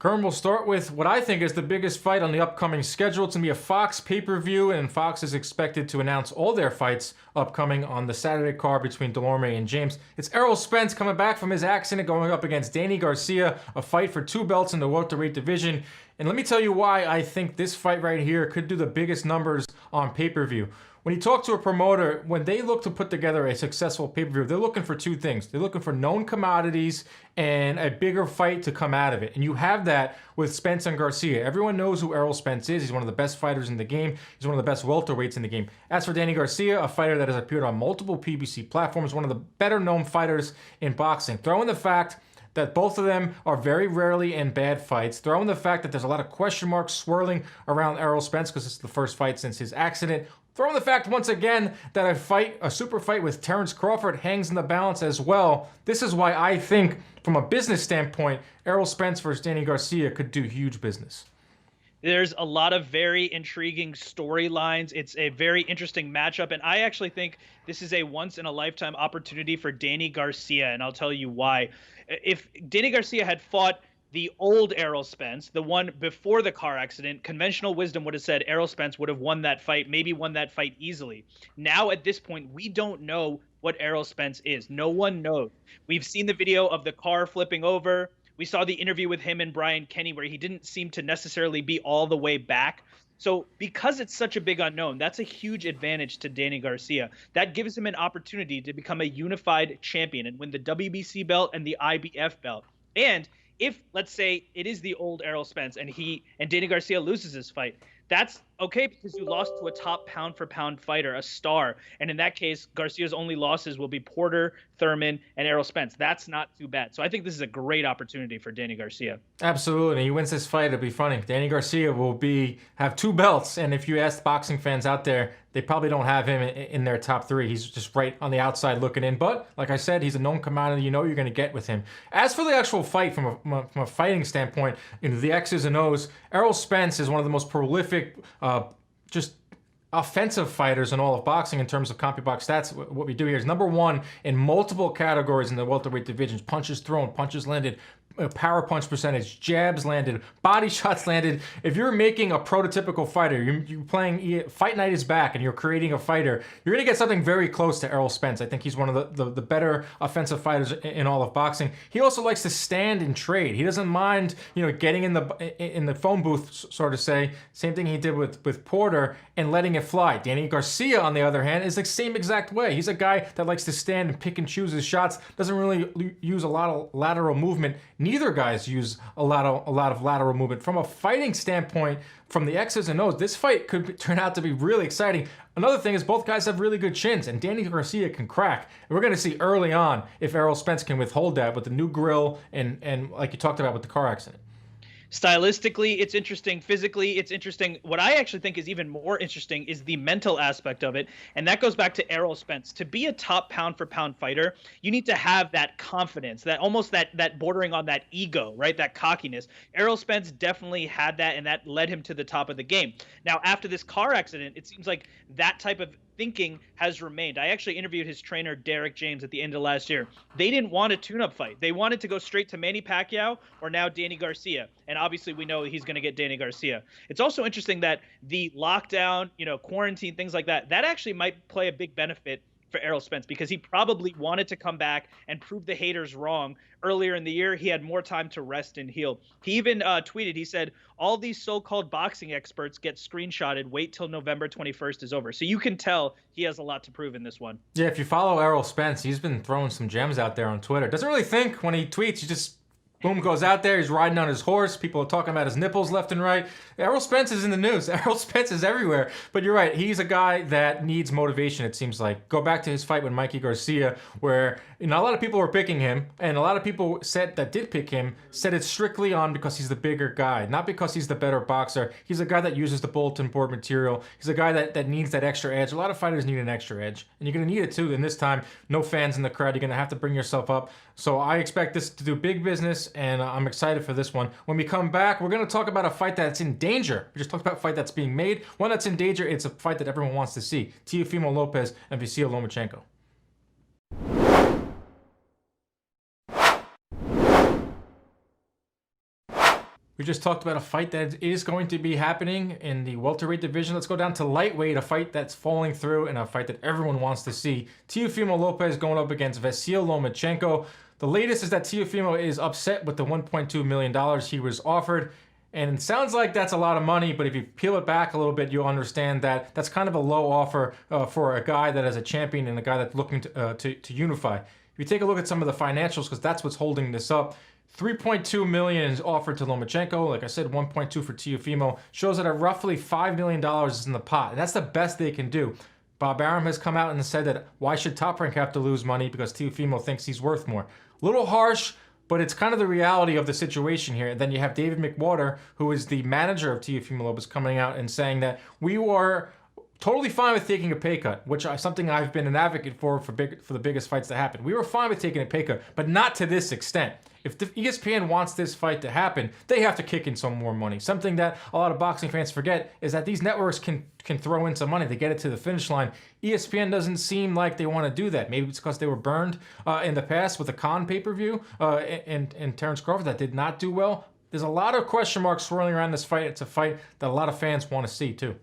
Curran, will start with what I think is the biggest fight on the upcoming schedule. It's going to be a Fox pay-per-view, and Fox is expected to announce all their fights upcoming on the Saturday card between Delorme and James. It's Errol Spence coming back from his accident, going up against Danny Garcia, a fight for 2 belts in the welterweight division. And let me tell you why I think this fight right here could do the biggest numbers on pay-per-view. When you talk to a promoter, when they look to put together a successful pay-per-view, they're looking for 2 things. They're looking for known commodities and a bigger fight to come out of it. And you have that with Spence and Garcia. Everyone knows who Errol Spence is. He's one of the best fighters in the game. He's one of the best welterweights in the game. As for Danny Garcia, a fighter that has appeared on multiple PBC platforms, one of the better known fighters in boxing. Throw in the fact that both of them are very rarely in bad fights. Throw in the fact that there's a lot of question marks swirling around Errol Spence because it's the first fight since his accident. Throw in the fact once again that a super fight with Terrence Crawford hangs in the balance as well. This is why I think, from a business standpoint, Errol Spence versus Danny Garcia could do huge business. There's a lot of very intriguing storylines. It's a very interesting matchup, and I actually think this is a once-in-a-lifetime opportunity for Danny Garcia, and I'll tell you why. If Danny Garcia had fought the old Errol Spence, the one before the car accident, conventional wisdom would have said Errol Spence would have won that fight, maybe won that fight easily. Now, at this point, we don't know what Errol Spence is. No one knows. We've seen the video of the car flipping over. We saw the interview with him and Brian Kenny where he didn't seem to necessarily be all the way back. So because it's such a big unknown, that's a huge advantage to Danny Garcia. That gives him an opportunity to become a unified champion and win the WBC belt and the IBF belt. And if, let's say, it is the old Errol Spence and Danny Garcia loses this fight, that's okay because you lost to a top pound-for-pound fighter, a star. And in that case, Garcia's only losses will be Porter, Thurman, and Errol Spence. That's not too bad. So I think this is a great opportunity for Danny Garcia. Absolutely. He wins this fight, it'll be funny. Danny Garcia will have 2 belts, and if you ask boxing fans out there, they probably don't have him in their top 3. He's just right on the outside looking in. But like I said, he's a known commodity. You know you're going to get with him. As for the actual fight, from a fighting standpoint, the X's and O's, Errol Spence is one of the most prolific, just offensive fighters in all of boxing in terms of CompuBox stats. What we do here is #1 in multiple categories in the welterweight divisions: punches thrown, punches landed, power punch percentage, jabs landed, body shots landed. If you're making a prototypical fighter, you're playing Fight Night is back and you're creating a fighter, you're going to get something very close to Errol Spence. I think he's one of the better offensive fighters in all of boxing. He also likes to stand and trade. He doesn't mind, getting in the phone booth, sort of say. Same thing he did with Porter and letting it fly. Danny Garcia, on the other hand, is the same exact way. He's a guy that likes to stand and pick and choose his shots, doesn't really use a lot of lateral movement. Neither guys use a lot of lateral movement. From a fighting standpoint, from the X's and O's, this fight could turn out to be really exciting. Another thing is both guys have really good chins, and Danny Garcia can crack. And we're going to see early on if Errol Spence can withhold that with the new grill and like you talked about with the car accident. Stylistically, it's interesting. Physically, it's interesting. What I actually think is even more interesting is the mental aspect of it, and that goes back to Errol Spence. To be a top pound-for-pound fighter, you need to have that confidence, that almost that bordering on that ego, right? That cockiness. Errol Spence definitely had that, and that led him to the top of the game. Now, after this car accident, it seems like that type of thinking has remained. I actually interviewed his trainer, Derek James, at the end of last year. They didn't want a tune-up fight. They wanted to go straight to Manny Pacquiao or now Danny Garcia. And obviously we know he's going to get Danny Garcia. It's also interesting that the lockdown, quarantine, things like that, that actually might play a big benefit for Errol Spence because he probably wanted to come back and prove the haters wrong. Earlier in the year, he had more time to rest and heal. He even tweeted, he said, all these so-called boxing experts get screenshotted. Wait till November 21st is over. So you can tell he has a lot to prove in this one. Yeah, if you follow Errol Spence, he's been throwing some gems out there on Twitter. Doesn't really think when he tweets. He just boom, goes out there. He's riding on his horse. People are talking about his nipples left and right. Errol Spence is in the news. Errol Spence is everywhere. But you're right. He's a guy that needs motivation, it seems like. Go back to his fight with Mikey Garcia, where a lot of people were picking him, and a lot of people that did pick him said it's strictly on because he's the bigger guy, not because he's the better boxer. He's a guy that uses the bulletin board material. He's a guy that needs that extra edge. A lot of fighters need an extra edge, and you're going to need it too. And this time, no fans in the crowd. You're going to have to bring yourself up. So I expect this to do big business, and I'm excited for this one. When we come back, we're going to talk about a fight that's in danger. We just talked about a fight that's being made. One that's in danger, it's a fight that everyone wants to see. Teofimo Lopez and Vyacheslav Lomachenko. We just talked about a fight that is going to be happening in the welterweight division. Let's go down to lightweight, a fight that's falling through and a fight that everyone wants to see. Teofimo Lopez going up against Vasyl Lomachenko. The latest is that Teofimo is upset with the $1.2 million he was offered. And it sounds like that's a lot of money, but if you peel it back a little bit, you'll understand that that's kind of a low offer for a guy that is a champion and a guy that's looking to unify. If you take a look at some of the financials, because that's what's holding this up, $3.2 million is offered to Lomachenko. Like I said, $1.2 for Teofimo. Shows that roughly $5 million is in the pot. And that's the best they can do. Bob Arum has come out and said that why should Top Rank have to lose money because Teofimo thinks he's worth more. A little harsh, but it's kind of the reality of the situation here. And then you have David McWater, who is the manager of Teofimo Lopez, coming out and saying that we were totally fine with taking a pay cut, which is something I've been an advocate for the biggest fights to happen. We were fine with taking a pay cut, but not to this extent. If the ESPN wants this fight to happen, they have to kick in some more money. Something that a lot of boxing fans forget is that these networks can throw in some money to get it to the finish line. ESPN doesn't seem like they want to do that. Maybe it's because they were burned in the past with the Khan pay-per-view and Terrence Crawford that did not do well. There's a lot of question marks swirling around this fight. It's a fight that a lot of fans want to see too.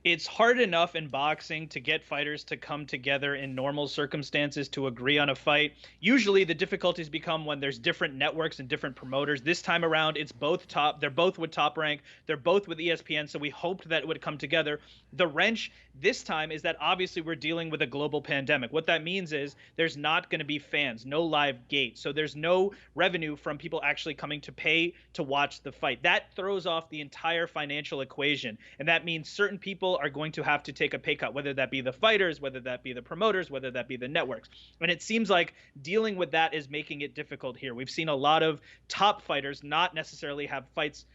It's hard enough in boxing to get fighters to come together in normal circumstances to agree on a fight. Usually the difficulties become when there's different networks and different promoters. This time around, it's both top. They're both with Top Rank. They're both with ESPN, so we hoped that it would come together. The wrench this time is that obviously we're dealing with a global pandemic. What that means is there's not going to be fans, no live gate. So there's no revenue from people actually coming to pay to watch the fight. That throws off the entire financial equation, and that means certain people are going to have to take a pay cut, whether that be the fighters, whether that be the promoters, whether that be the networks. And it seems like dealing with that is making it difficult here. We've seen a lot of top fighters not necessarily have fights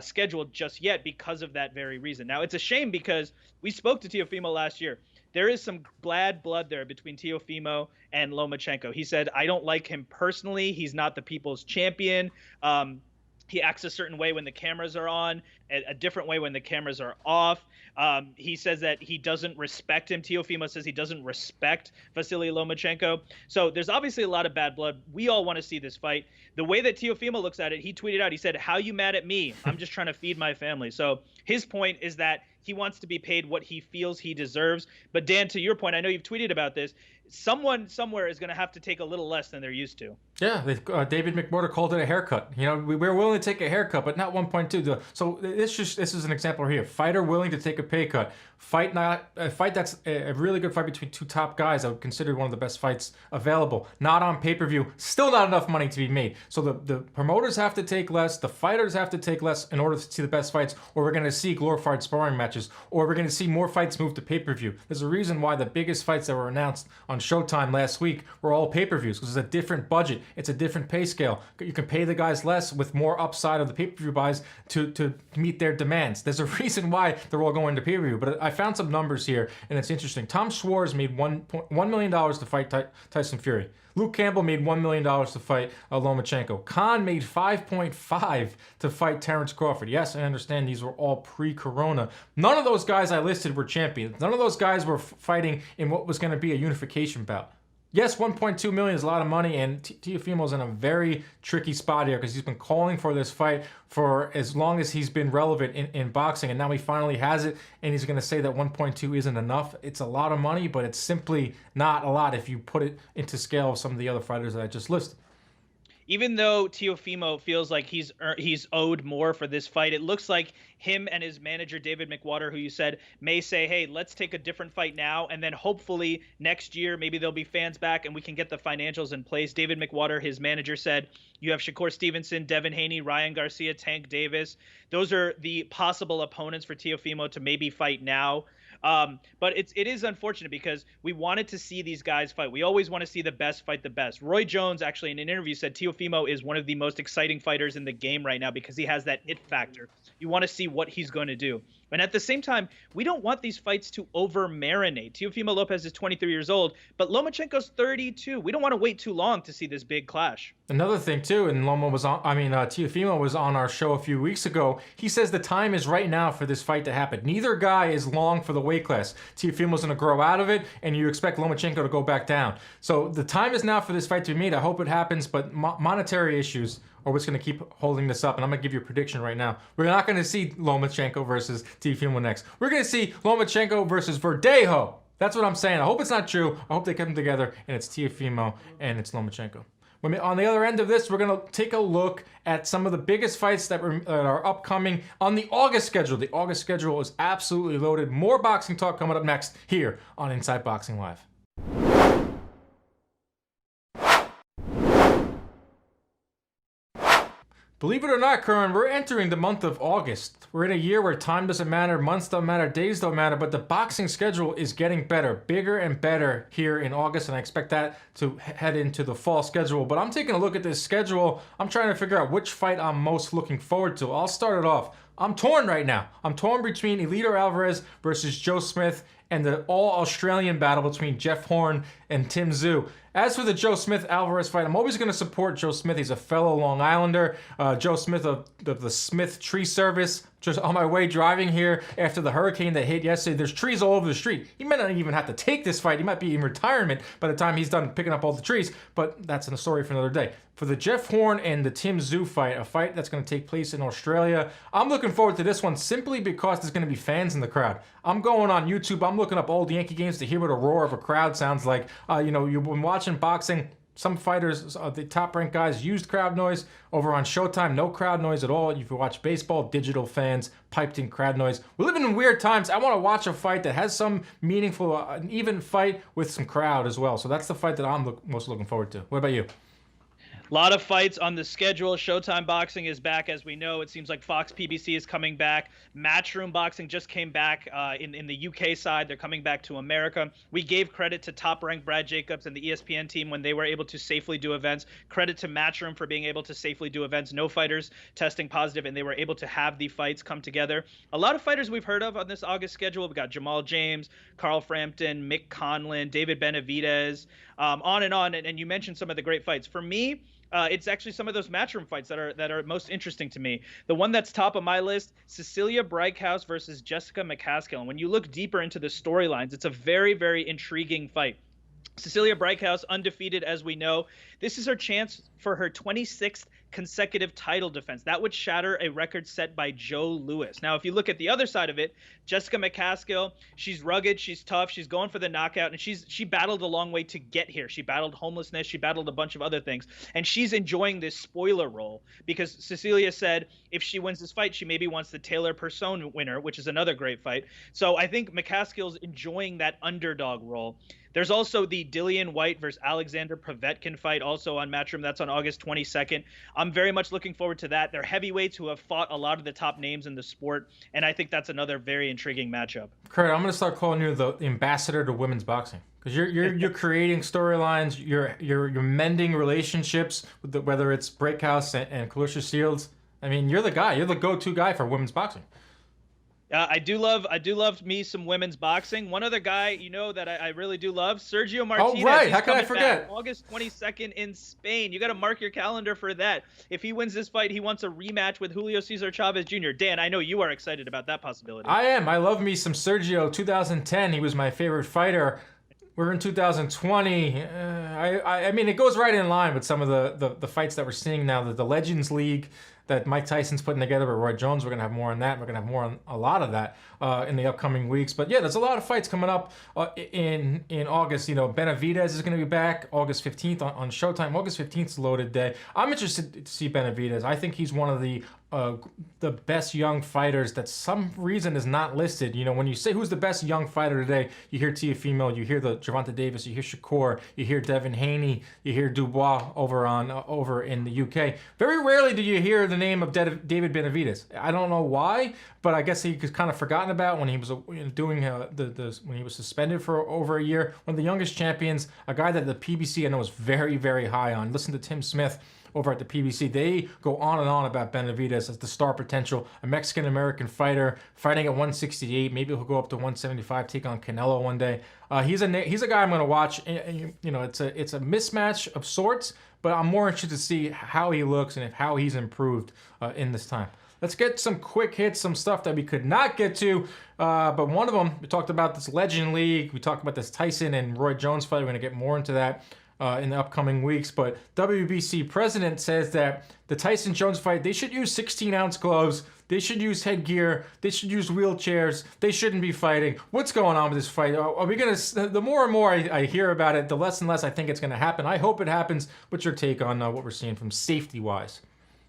scheduled just yet because of that very reason. Now, it's a shame because we spoke to Teofimo last year. There is some bad blood there between Teofimo and Lomachenko. He said, I don't like him personally. He's not the people's champion. He acts a certain way when the cameras are on, a different way when the cameras are off. He says that he doesn't respect him. Teofimo says he doesn't respect Vasily Lomachenko. So there's obviously a lot of bad blood. We all want to see this fight. The way that Teofimo looks at it, he tweeted out, he said, how you mad at me? I'm just trying to feed my family. So his point is that he wants to be paid what he feels he deserves. But Dan, to your point, I know you've tweeted about this. Someone somewhere is going to have to take a little less than they're used to. Yeah, David McWater called it a haircut. You know, we're willing to take a haircut, but not 1.2. So this is an example here. Fighter willing to take a pay cut. Fight that's a really good fight between two top guys. I would consider one of the best fights available. Not on pay-per-view. Still not enough money to be made. So the promoters have to take less. The fighters have to take less in order to see the best fights, or we're going to see glorified sparring matches, or we're going to see more fights move to pay-per-view. There's a reason why the biggest fights that were announced on Showtime last week were all pay-per-views, because it's a different budget. It's a different pay scale. You can pay the guys less with more upside of the pay-per-view buys to meet their demands. There's a reason why they're all going to pay-per-view. But I found some numbers here, and it's interesting. Tom Schwartz made $1 million to fight Tyson Fury. Luke Campbell made $1 million to fight Lomachenko. Khan made $5.5 to fight Terrence Crawford. Yes, I understand these were all pre-corona. None of those guys I listed were champions. None of those guys were fighting in what was going to be a unification bout. Yes, $1.2 million is a lot of money, and Teofimo's in a very tricky spot here because he's been calling for this fight for as long as he's been relevant in boxing, and now he finally has it, and he's going to say that 1.2 isn't enough. It's a lot of money, but it's simply not a lot if you put it into scale of some of the other fighters that I just listed. Even though Teofimo feels like he's owed more for this fight, it looks like him and his manager, David McWater, who you said may say, hey, let's take a different fight now, and then hopefully next year maybe there'll be fans back and we can get the financials in place. David McWater, his manager, said you have Shakur Stevenson, Devin Haney, Ryan Garcia, Tank Davis. Those are the possible opponents for Teofimo to maybe fight now. But it is unfortunate because we wanted to see these guys fight. We always want to see the best fight the best. Roy Jones actually in an interview said Teofimo is one of the most exciting fighters in the game right now because he has that it factor. You want to see what he's going to do. And at the same time, we don't want these fights to over-marinate. Teofimo Lopez is 23 years old, but Lomachenko's 32. We don't want to wait too long to see this big clash. Another thing too, and Teofimo was on our show a few weeks ago. He says the time is right now for this fight to happen. Neither guy is long for the weight class. Teofimo's going to grow out of it, and you expect Lomachenko to go back down. So the time is now for this fight to be made. I hope it happens, but monetary issues are what's going to keep holding this up. And I'm going to give you a prediction right now. We're not going to see Lomachenko versus Teofimo next. We're going to see Lomachenko versus Verdejo. That's what I'm saying. I hope it's not true. I hope they kept them together, and it's Teofimo and it's Lomachenko. On the other end of this, we're going to take a look at some of the biggest fights that are upcoming on the August schedule. The August schedule is absolutely loaded. More boxing talk coming up next here on Inside Boxing Live. Believe it or not, Curran, we're entering the month of August. We're in a year where time doesn't matter, months don't matter, days don't matter, but the boxing schedule is getting better, bigger and better here in August, and I expect that to head into the fall schedule. But I'm taking a look at this schedule. I'm trying to figure out which fight I'm most looking forward to. I'll start it off. I'm torn right now. I'm torn between Eliter Alvarez versus Joe Smith and the all-Australian battle between Jeff Horn and Tim Tszyu. As for the Joe Smith-Alvarez fight, I'm always going to support Joe Smith. He's a fellow Long Islander. Joe Smith of the Smith Tree Service. Just on my way driving here after the hurricane that hit yesterday, there's trees all over the street. He might not even have to take this fight. He might be in retirement by the time he's done picking up all the trees, but that's a story for another day. For the Jeff Horn and the Tim Tszyu fight, a fight that's going to take place in Australia, I'm looking forward to this one simply because there's going to be fans in the crowd. I'm going on YouTube. I'm looking up old Yankee games to hear what a roar of a crowd sounds like. You've been watching boxing. Some fighters, the top-ranked guys, used crowd noise. Over on Showtime, no crowd noise at all. If you watch baseball, digital fans, piped-in crowd noise. We're living in weird times. I want to watch a fight that has some meaningful, an even fight with some crowd as well. So that's the fight that I'm most looking forward to. What about you? A lot of fights on the schedule. Showtime Boxing is back, as we know. It seems like Fox PBC is coming back. Matchroom Boxing just came back in the UK side. They're coming back to America. We gave credit to top-ranked Brad Jacobs and the ESPN team when they were able to safely do events. Credit to Matchroom for being able to safely do events. No fighters testing positive, and they were able to have the fights come together. A lot of fighters we've heard of on this August schedule. We've got Jamal James, Carl Frampton, Mick Conlon, David Benavidez, on and on. And you mentioned some of the great fights. For me, it's actually some of those matchroom fights that are most interesting to me. The one that's top of my list, Cecilia Brækhus versus Jessica McCaskill. And when you look deeper into the storylines, it's a very, very intriguing fight. Cecilia Brækhus, undefeated as we know. This is her chance for her 26th consecutive title defense. That would shatter a record set by Joe Louis. Now, if you look at the other side of it, Jessica McCaskill, she's rugged, she's tough, she's going for the knockout, and she battled a long way to get here. She battled homelessness, she battled a bunch of other things, and she's enjoying this spoiler role because Cecilia said if she wins this fight, she maybe wants the Taylor Persone winner, which is another great fight. So I think McCaskill's enjoying that underdog role. There's also the Dillian White versus Alexander Povetkin fight, also on Matchroom. That's on August 22nd. I'm very much looking forward to that. They're heavyweights who have fought a lot of the top names in the sport, and I think that's another very intriguing matchup. Kurt, I'm going to start calling you the ambassador to women's boxing because you're creating storylines, you're mending relationships with whether it's Brækhus and Claressa Shields. I mean, you're the guy. You're the go-to guy for women's boxing. I do love me some women's boxing. One other guy, that I really do love, Sergio Martinez. Oh, right. How can I forget? August 22nd in Spain. You got to mark your calendar for that. If he wins this fight, he wants a rematch with Julio Cesar Chavez Jr. Dan, I know you are excited about that possibility. I am. I love me some Sergio. 2010, he was my favorite fighter. We're in 2020. I mean, it goes right in line with some of the fights that we're seeing now. The Legends League that Mike Tyson's putting together with Roy Jones. We're going to have more on that. We're going to have more on a lot of that in the upcoming weeks. But yeah, there's a lot of fights coming up in August. Benavidez is going to be back August 15th on Showtime. August 15th is a loaded day. I'm interested to see Benavidez. I think he's one of the best young fighters that some reason is not listed. When you say who's the best young fighter today, you hear Teofimo, you hear the Gervonta Davis, you hear Shakur, you hear Devin Haney, you hear Dubois over in the UK. Very rarely do you hear the name of David Benavidez. I don't know why, but I guess he was kind of forgotten about when he was doing when he was suspended for over a year. One of the youngest champions, a guy that the PBC I know is very, very high on. Listen to Tim Smith over at the PBC. They go on and on about Benavidez as the star potential, a Mexican-American fighter fighting at 168. Maybe he'll go up to 175, take on Canelo one day. He's a guy I'm going to watch. You know, it's a mismatch of sorts, but I'm more interested to see how he looks and how he's improved in this time. Let's get some quick hits, some stuff that we could not get to. But one of them, we talked about this Legend League. We talked about this Tyson and Roy Jones fight. We're going to get more into that in the upcoming weeks. But WBC president says that the Tyson-Jones fight, they should use 16-ounce gloves. They should use headgear. They should use wheelchairs. They shouldn't be fighting. What's going on with this fight? Are we going to... The more and more I hear about it, the less and less I think it's going to happen. I hope it happens. What's your take on what we're seeing from safety-wise?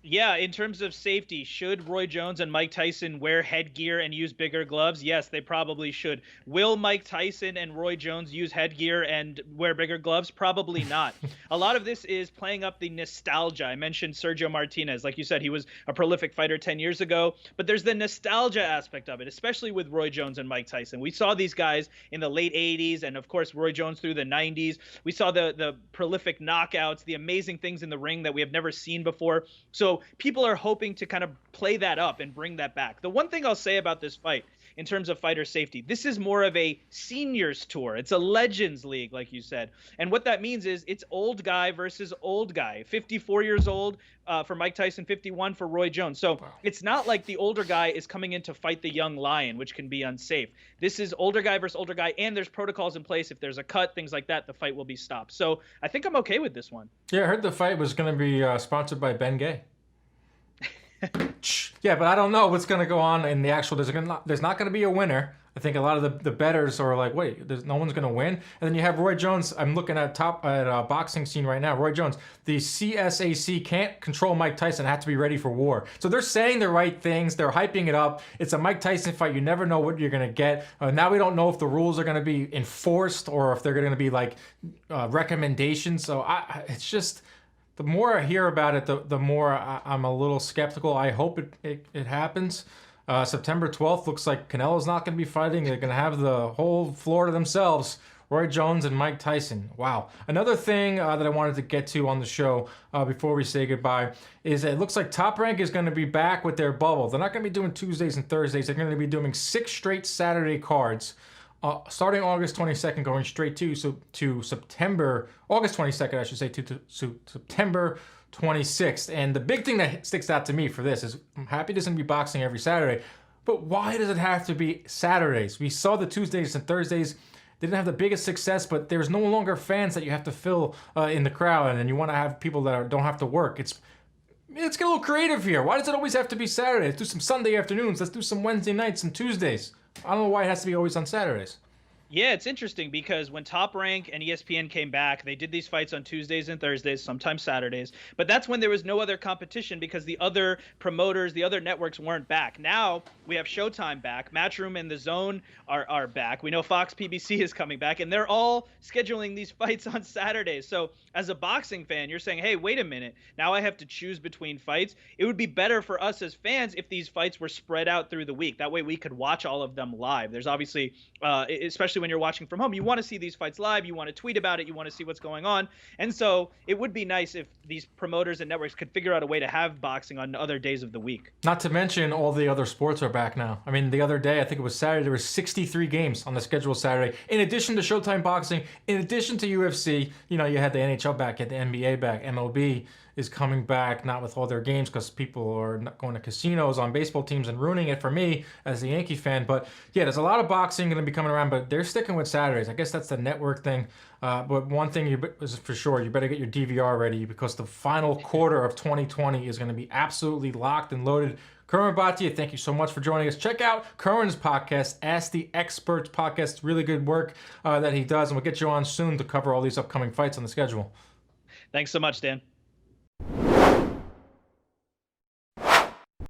Yeah, in terms of safety, should Roy Jones and Mike Tyson wear headgear and use bigger gloves? Yes, they probably should. Will Mike Tyson and Roy Jones use headgear and wear bigger gloves? Probably not. A lot of this is playing up the nostalgia. I mentioned Sergio Martinez. Like you said, he was a prolific fighter 10 years ago, but there's the nostalgia aspect of it, especially with Roy Jones and Mike Tyson. We saw these guys in the late 80s and, of course, Roy Jones through the 90s. We saw the prolific knockouts, the amazing things in the ring that we have never seen before. So people are hoping to kind of play that up and bring that back. The one thing I'll say about this fight in terms of fighter safety, this is more of a seniors tour. It's a Legends League, like you said. And what that means is it's old guy versus old guy. 54 years old for Mike Tyson, 51 for Roy Jones. So It's not like the older guy is coming in to fight the young lion, which can be unsafe. This is older guy versus older guy, and there's protocols in place. If there's a cut, things like that, the fight will be stopped. So I think I'm okay with this one. Yeah, I heard the fight was going to be sponsored by Ben Gay. Yeah, but I don't know what's going to go on in the actual. There's not going to be a winner. I think a lot of the bettors are like, wait, no one's going to win. And then you have Roy Jones. I'm looking at boxing scene right now. Roy Jones, the CSAC can't control Mike Tyson. Have to be ready for war. So they're saying the right things. They're hyping it up. It's a Mike Tyson fight. You never know what you're going to get. Now we don't know if the rules are going to be enforced or if they're going to be like recommendations. So it's just. The more I hear about it, the more I'm a little skeptical. I hope it happens. September 12th looks like Canelo's not going to be fighting. They're going to have the whole floor to themselves. Roy Jones and Mike Tyson. Wow. Another thing that I wanted to get to on the show before we say goodbye is it looks like Top Rank is going to be back with their bubble. They're not going to be doing Tuesdays and Thursdays. They're going to be doing 6 straight Saturday cards. Starting August 22nd, going straight to September, August 22nd, I should say, to September 26th. And the big thing that sticks out to me for this is I'm happy there's going to be boxing every Saturday, but why does it have to be Saturdays? We saw the Tuesdays and Thursdays. They didn't have the biggest success, but there's no longer fans that you have to fill in the crowd, and you want to have people that don't have to work. Let's get a little creative here. Why does it always have to be Saturday? Let's do some Sunday afternoons. Let's do some Wednesday nights and Tuesdays. I don't know why it has to be always on Saturdays. Yeah, it's interesting because when Top Rank and ESPN came back, they did these fights on Tuesdays and Thursdays, sometimes Saturdays. But that's when there was no other competition because the other promoters, the other networks weren't back. Now we have Showtime back. Matchroom and The Zone are back. We know Fox PBC is coming back, and they're all scheduling these fights on Saturdays. So as a boxing fan, you're saying, hey, wait a minute. Now I have to choose between fights. It would be better for us as fans if these fights were spread out through the week. That way we could watch all of them live. There's obviously, especially when you're watching from home, you want to see these fights live, you want to tweet about it, you want to see what's going on. And so it would be nice if these promoters and networks could figure out a way to have boxing on other days of the week. Not to mention all the other sports are back now. I mean, the other day, I think it was Saturday, there were 63 games on the schedule Saturday. In addition to Showtime Boxing, in addition to UFC, you had the NHL back, you had the NBA back, MLB is coming back, not with all their games because people are not going to casinos on baseball teams and ruining it for me as a Yankee fan. But yeah, there's a lot of boxing going to be coming around, but they're sticking with Saturdays. I guess that's the network thing. But one thing is for sure, you better get your DVR ready because the final quarter of 2020 is going to be absolutely locked and loaded. Curran Bhatia, thank you so much for joining us. Check out Curran's podcast, Ask the Experts podcast. Really good work that he does, and we'll get you on soon to cover all these upcoming fights on the schedule. Thanks so much, Dan.